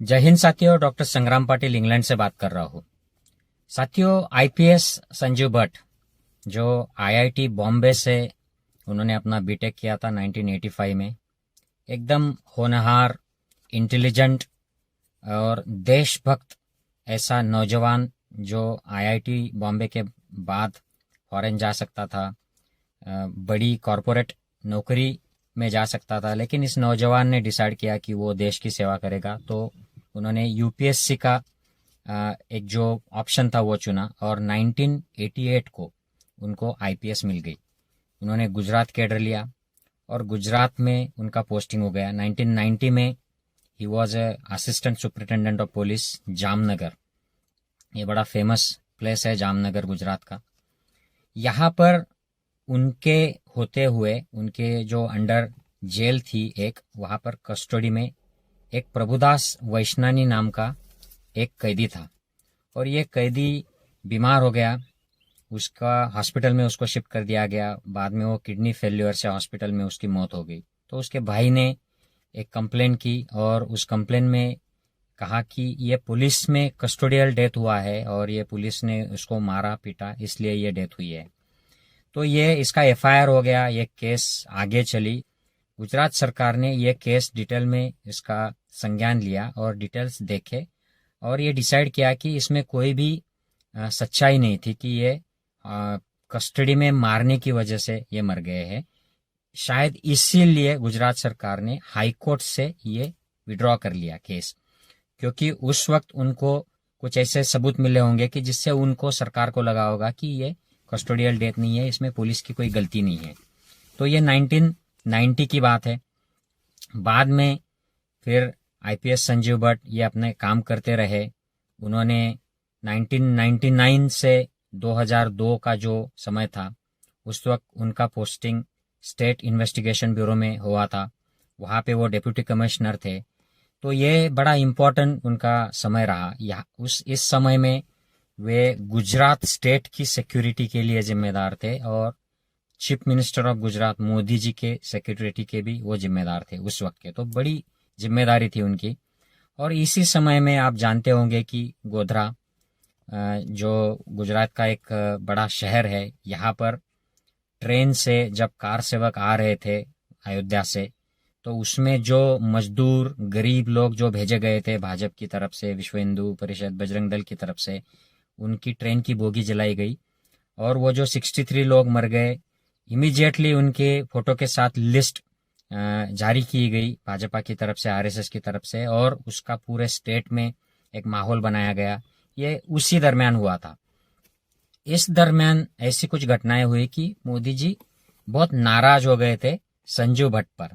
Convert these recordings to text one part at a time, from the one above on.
जय हिंद साथियों, डॉक्टर संग्राम पाटिल इंग्लैंड से बात कर रहा हूँ। साथियों, आईपीएस संजीव भट्ट जो आईआईटी बॉम्बे से उन्होंने अपना बीटेक किया था 1985 में, एकदम होनहार, इंटेलिजेंट और देशभक्त ऐसा नौजवान जो आईआईटी बॉम्बे के बाद फॉरेन जा सकता था, बड़ी कॉरपोरेट नौकरी में जा सकता था, लेकिन इस नौजवान ने डिसाइड किया कि वो देश की सेवा करेगा। तो उन्होंने यूपीएससी का एक जो ऑप्शन था वो चुना और 1988 को उनको आईपीएस मिल गई। उन्होंने गुजरात कैडर लिया और गुजरात में उनका पोस्टिंग हो गया। 1990 में he was assistant superintendent of police, Jamnagar. ये बड़ा फेमस प्लेस है जामनगर गुजरात का। यहाँ पर उनके होते हुए उनके जो अंडर जेल थी एक, वहाँ पर कस्टडी में एक प्रभुदास वैष्णानी नाम का एक कैदी था और ये कैदी बीमार हो गया। उसका हॉस्पिटल में उसको शिफ्ट कर दिया गया। बाद में वो किडनी फेल्योर से हॉस्पिटल में उसकी मौत हो गई। तो उसके भाई ने एक कंप्लेन की और उस कंप्लेन में कहा कि ये पुलिस में कस्टोडियल डेथ हुआ है और ये पुलिस ने उसको मारा पीटा, इसलिए ये डेथ हुई है। तो ये इसका एफआईआर हो गया, ये केस आगे चली। गुजरात सरकार ने ये केस डिटेल में इसका संज्ञान लिया और डिटेल्स देखे और ये डिसाइड किया कि इसमें कोई भी सच्चाई नहीं थी कि ये कस्टडी में मारने की वजह से ये मर गए हैं। शायद इसीलिए गुजरात सरकार ने हाई कोर्ट से ये विड्रॉ कर लिया केस, क्योंकि उस वक्त उनको कुछ ऐसे सबूत मिले होंगे कि जिससे उनको सरकार को लगा होगा कि ये कस्टोडियल डेथ नहीं है, इसमें पुलिस की कोई गलती नहीं है। तो ये 1990 की बात है। बाद में फिर आईपीएस संजीव भट्ट ये अपने काम करते रहे। उन्होंने 1999 से 2002 का जो समय था, उस वक्त उनका पोस्टिंग स्टेट इन्वेस्टिगेशन ब्यूरो में हुआ था। वहाँ पे वो डिप्टी कमिश्नर थे। तो ये बड़ा इम्पोर्टेंट उनका समय रहा। इस समय में वे गुजरात स्टेट की सिक्योरिटी के लिए जिम्मेदार थे और chief minister of Gujarat Modi ji के सिक्योरिटी के भी वो जिम्मेदार थे उस वक्त के। तो बड़ी जिम्मेदारी थी उनकी। और इसी समय में आप जानते होंगे कि गोधरा जो गुजरात का एक बड़ा शहर है, यहाँ पर ट्रेन से जब कार सेवक आ रहे थे अयोध्या से, तो उसमें जो मजदूर गरीब लोग जो भेजे गए थे भाजपा की तरफ से, विश्व हिंदू परिषद, बजरंग दल की तरफ से, उनकी ट्रेन की बोगी जलाई गई और वो जो 63 लोग मर गए, इमीडिएटली उनके फोटो के साथ लिस्ट जारी की गई भाजपा की तरफ से, आरएसएस की तरफ से, और उसका पूरे स्टेट में एक माहौल बनाया गया। ये उसी दरमियान हुआ था। इस दरमियान ऐसी कुछ घटनाएं हुई कि मोदी जी बहुत नाराज हो गए थे संजीव भट्ट पर,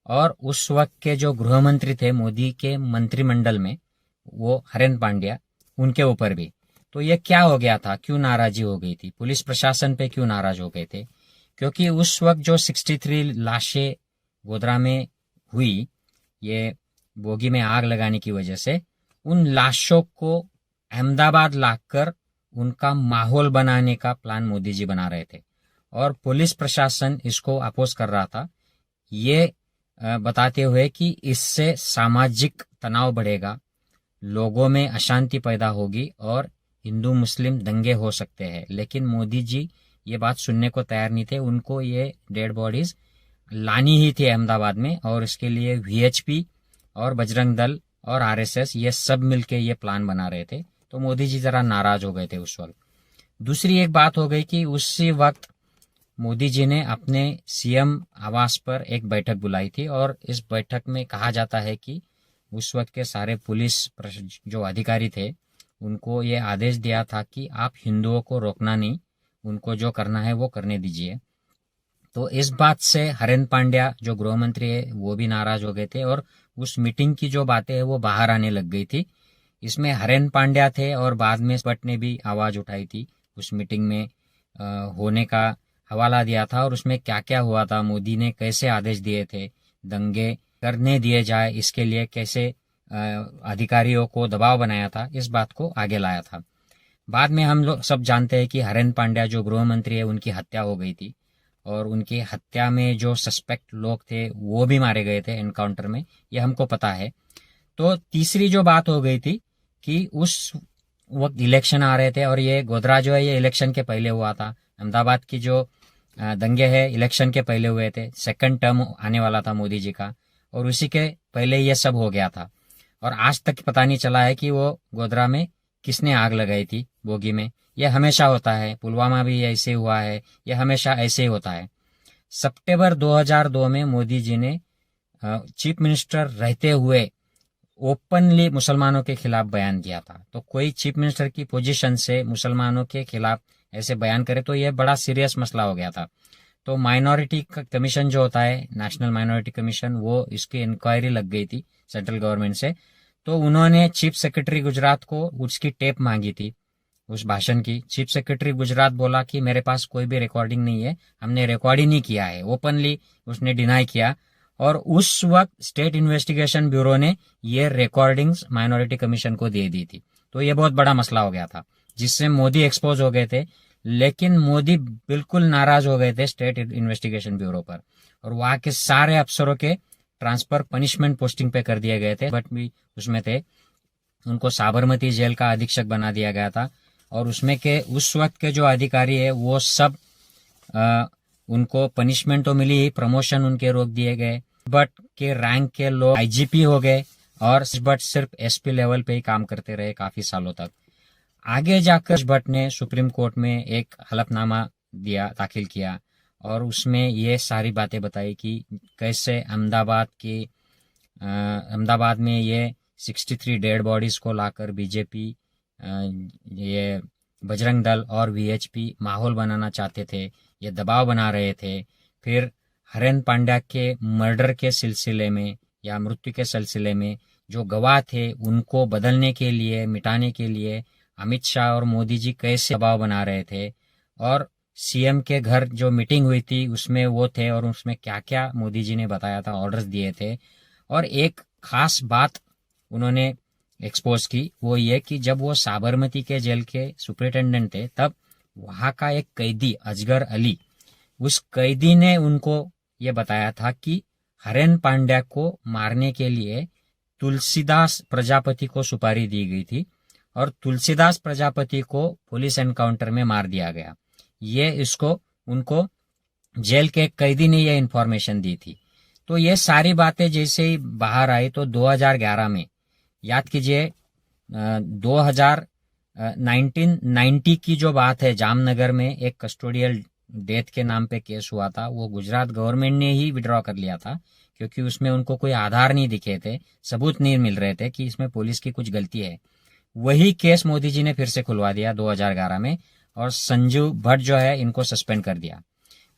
और उस वक्त के जो गृह मंत्री थे मोदी के मंत्रिमंडल में, वो हरेन पांड्या, उनके ऊपर भी। तो ये क्या हो गया था, क्यों नाराजी हो गई थी, पुलिस प्रशासन पे क्यों नाराज हो गए थे? क्योंकि उस वक्त जो 63 लाशें गोधरा में हुई, ये बोगी में आग लगाने की वजह से, उन लाशों को अहमदाबाद लाकर उनका माहौल बनाने का प्लान मोदी जी बना रहे थे और पुलिस प्रशासन इसको अपोज कर रहा था, ये बताते हुए कि इससे सामाजिक तनाव बढ़ेगा, लोगों में अशांति पैदा होगी और हिंदू मुस्लिम दंगे हो सकते हैं। लेकिन मोदी जी ये बात सुनने को तैयार नहीं थे। उनको ये डेड बॉडीज लानी ही थी अहमदाबाद में, और इसके लिए वीएचपी और बजरंग दल और आरएसएस ये सब मिलके ये प्लान बना रहे थे। तो मोदी जी जरा नाराज हो गए थे उस वक्त। दूसरी एक बात हो गई कि उसी वक्त मोदी जी ने अपने सीएम आवास पर एक बैठक बुलाई थी और इस बैठक में कहा जाता है कि उस वक्त के सारे पुलिस जो अधिकारी थे उनको ये आदेश दिया था कि आप हिंदुओं को रोकना नहीं, उनको जो करना है वो करने दीजिए। तो इस बात से हरेन पांड्या जो गृह मंत्री है वो भी नाराज हो गए थे और उस मीटिंग की जो बातें हैं वो बाहर आने लग गई थी। इसमें हरेन पांड्या थे और बाद में भट्ट ने भी आवाज उठाई थी उस मीटिंग में होने का हवाला दिया था, और उसमें क्या क्या हुआ था, मोदी ने कैसे आदेश दिए थे दंगे करने दिए जाए, इसके लिए कैसे अधिकारियों को दबाव बनाया था, इस बात को आगे लाया था। बाद में हम लोग सब जानते हैं कि हरेन पांड्या जो गृह मंत्री है उनकी हत्या हो गई थी और उनकी हत्या में जो सस्पेक्ट लोग थे वो भी मारे गए थे एनकाउंटर में, ये हमको पता है। तो तीसरी जो बात हो गई थी कि उस वक्त इलेक्शन आ रहे थे, और ये गोधरा जो है ये इलेक्शन के पहले हुआ था। अहमदाबाद की जो दंगे है इलेक्शन के पहले हुए थे, सेकंड टर्म आने वाला था मोदी जी का, और उसी के पहले ये सब हो गया था। और आज तक पता नहीं चला है कि वो गोधरा में किसने आग लगाई थी बोगी में। ये हमेशा होता है, पुलवामा भी ऐसे हुआ है, ये हमेशा ऐसे ही होता है। सितंबर 2002 में मोदी जी ने चीफ मिनिस्टर रहते हुए ओपनली मुसलमानों के खिलाफ बयान दिया था। तो कोई चीफ मिनिस्टर की पोजीशन से मुसलमानों के खिलाफ ऐसे बयान करे तो यह बड़ा सीरियस मसला हो गया था। तो माइनॉरिटी कमीशन जो होता है, नेशनल माइनॉरिटी कमीशन, वो इसकी इंक्वायरी लग गई थी सेंट्रल गवर्नमेंट से। तो उन्होंने चीफ सेक्रेटरी गुजरात को उसकी टेप मांगी थी उस भाषण की। चीफ सेक्रेटरी गुजरात बोला कि मेरे पास कोई भी रिकॉर्डिंग नहीं है, हमने रिकॉर्ड ही नहीं किया है, ओपनली उसने डिनाई किया। और उस वक्त स्टेट इन्वेस्टिगेशन ब्यूरो ने ये रिकॉर्डिंग्स माइनॉरिटी कमीशन को दे दी थी। तो ये बहुत बड़ा मसला हो गया था, जिससे मोदी एक्सपोज हो गए थे। लेकिन मोदी बिल्कुल नाराज हो गए थे स्टेट इन्वेस्टिगेशन ब्यूरो पर, और वहां के सारे अफसरों के ट्रांसफर पनिशमेंट पोस्टिंग पे कर दिए गए थे। बट भी उसमें थे, उनको साबरमती जेल का अधीक्षक बना दिया गया था। और उसमें के उस वक्त के जो अधिकारी है वो सब उनको पनिशमेंट तो मिली ही, प्रमोशन उनके रोक दिए गए। बट के रैंक के लोग आईजीपी हो गए, और बट सिर्फ एसपी लेवल पे ही काम करते रहे काफी सालों तक। आगे जाकर भट्ट ने सुप्रीम कोर्ट में एक हलफनामा दाखिल किया, और उसमें ये सारी बातें बताई कि कैसे अहमदाबाद में ये 63 डेड बॉडीज को लाकर बीजेपी, ये बजरंग दल और वीएचपी माहौल बनाना चाहते थे, ये दबाव बना रहे थे। फिर हरेन पांड्या के मर्डर के सिलसिले में या मृत्यु के सिलसिले में जो गवाह थे उनको बदलने के लिए, मिटाने के लिए अमित शाह और मोदी जी कैसे दबाव बना रहे थे। और सीएम के घर जो मीटिंग हुई थी उसमें वो थे, और उसमें क्या क्या मोदी जी ने बताया था, ऑर्डर्स दिए थे। और एक खास बात उन्होंने एक्सपोज की, वो ये कि जब वो साबरमती के जेल के सुपरिटेंडेंट थे तब वहां का एक कैदी अजगर अली, उस कैदी ने उनको ये बताया था कि हरेन पांड्या को मारने के लिए तुलसीदास प्रजापति को सुपारी दी गई थी, और तुलसीदास प्रजापति को पुलिस एनकाउंटर में मार दिया गया। ये इसको उनको जेल के कैदी ने ये इन्फॉर्मेशन दी थी। तो ये सारी बातें जैसे ही बाहर आई तो 2011 में, याद कीजिए 1990 की जो बात है, जामनगर में एक कस्टोडियल डेथ के नाम पे केस हुआ था। वो गुजरात गवर्नमेंट ने ही विड्रॉ कर लिया था, क्योंकि उसमें उनको कोई आधार नहीं दिखे थे, सबूत नहीं मिल रहे थे कि इसमें पुलिस की कुछ गलती है। वही केस मोदी जी ने फिर से खुलवा दिया 2011 में, और संजू भट्ट जो है इनको सस्पेंड कर दिया।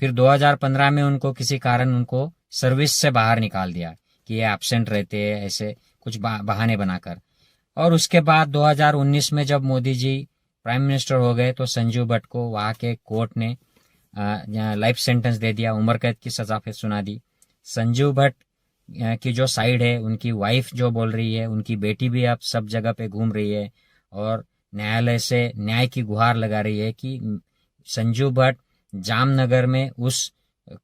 फिर 2015 में उनको किसी कारण उनको सर्विस से बाहर निकाल दिया कि ये एब्सेंट रहते हैं, ऐसे कुछ बहाने बनाकर। और उसके बाद 2019 में जब मोदी जी प्राइम मिनिस्टर हो गए तो संजू भट्ट को वहां के कोर्ट ने लाइफ सेंटेंस दे दिया, उम्र कैद की सजा फिर सुना दी। संजू भट्ट की जो साइड है, उनकी वाइफ जो बोल रही है, उनकी बेटी भी अब सब जगह पे घूम रही है और न्यायालय से न्याय की गुहार लगा रही है कि संजू भट्ट जामनगर में उस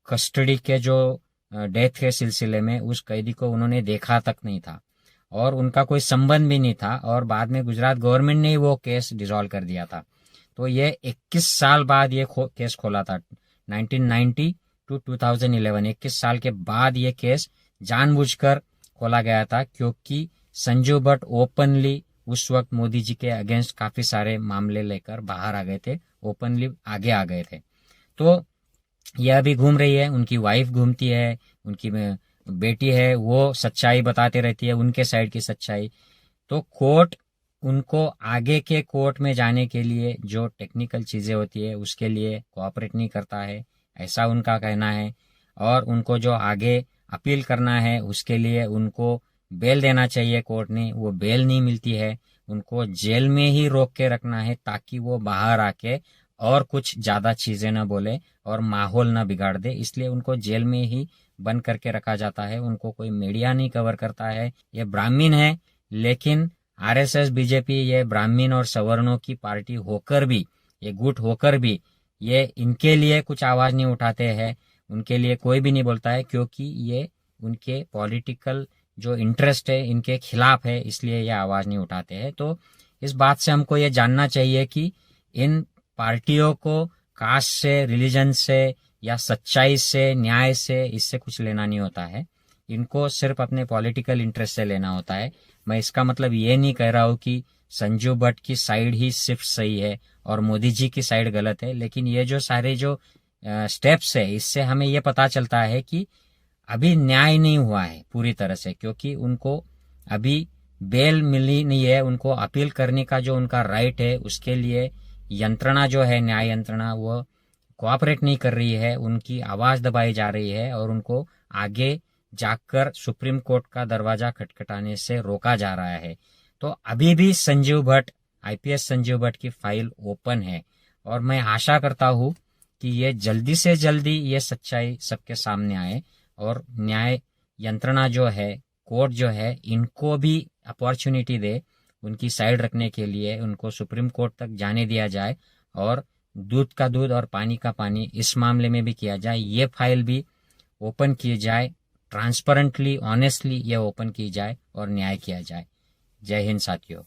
कस्टडी के जो डेथ के सिलसिले में उस कैदी को उन्होंने देखा तक नहीं था, और उनका कोई संबंध भी नहीं था, और बाद में गुजरात गवर्नमेंट ने ही वो केस डिसॉल्व कर दिया था। तो ये 21 साल बाद ये केस खोला था, 1990 टू 2011, 21 साल के बाद ये केस जानबूझकर खोला गया था, क्योंकि संजू भट्ट ओपनली उस वक्त मोदी जी के अगेंस्ट काफी सारे मामले लेकर बाहर आ गए थे, ओपनली आगे आ गए थे। तो यह अभी घूम रही है, उनकी वाइफ घूमती है, उनकी बेटी है, वो सच्चाई बताते रहती है, उनके साइड की सच्चाई। तो कोर्ट उनको आगे के कोर्ट में जाने के लिए जो टेक्निकल चीजें होती है उसके लिए कोऑपरेट नहीं करता है, ऐसा उनका कहना है। और उनको जो आगे अपील करना है उसके लिए उनको बेल देना चाहिए कोर्ट ने, वो बेल नहीं मिलती है। उनको जेल में ही रोक के रखना है ताकि वो बाहर आके और कुछ ज्यादा चीजें न बोले और माहौल न बिगाड़ दे, इसलिए उनको जेल में ही बंद करके रखा जाता है। उनको कोई मीडिया नहीं कवर करता है। ये ब्राह्मण है, लेकिन आरएसएस बीजेपी ये ब्राह्मण और सवर्णों की पार्टी होकर भी, ये गुट होकर भी, ये इनके लिए कुछ आवाज नहीं उठाते हैं, उनके लिए कोई भी नहीं बोलता है, क्योंकि ये उनके पॉलिटिकल जो इंटरेस्ट है इनके खिलाफ है, इसलिए ये आवाज नहीं उठाते हैं। तो इस बात से हमको ये जानना चाहिए कि इन पार्टियों को कास्ट से, रिलीजन से या सच्चाई से, न्याय से, इससे कुछ लेना नहीं होता है। इनको सिर्फ अपने पॉलिटिकल इंटरेस्ट से लेना होता है। मैं इसका मतलब ये नहीं कह रहा हूँ कि संजू भट्ट की साइड ही सिर्फ सही है और मोदी जी की साइड गलत है, लेकिन ये जो सारे जो स्टेप्स है, इससे हमें ये पता चलता है कि अभी न्याय नहीं हुआ है पूरी तरह से, क्योंकि उनको अभी बेल मिली नहीं है। उनको अपील करने का जो उनका राइट है, उसके लिए यंत्रणा जो है, न्याय यंत्रणा, वो कोऑपरेट नहीं कर रही है। उनकी आवाज दबाई जा रही है और उनको आगे जाकर सुप्रीम कोर्ट का दरवाजा खटखटाने से रोका जा रहा है। तो अभी भी संजीव भट्ट, आईपीएस संजीव भट्ट की फाइल ओपन है और मैं आशा करता हूं कि ये जल्दी से जल्दी ये सच्चाई सबके सामने आए और न्याय यंत्रणा जो है, कोर्ट जो है, इनको भी अपॉर्चुनिटी दे उनकी साइड रखने के लिए। उनको सुप्रीम कोर्ट तक जाने दिया जाए और दूध का दूध और पानी का पानी इस मामले में भी किया जाए। ये फाइल भी ओपन की जाए, ट्रांसपेरेंटली, ऑनेस्टली ये ओपन की जाए और न्याय किया जाए। जय हिंद साथियों।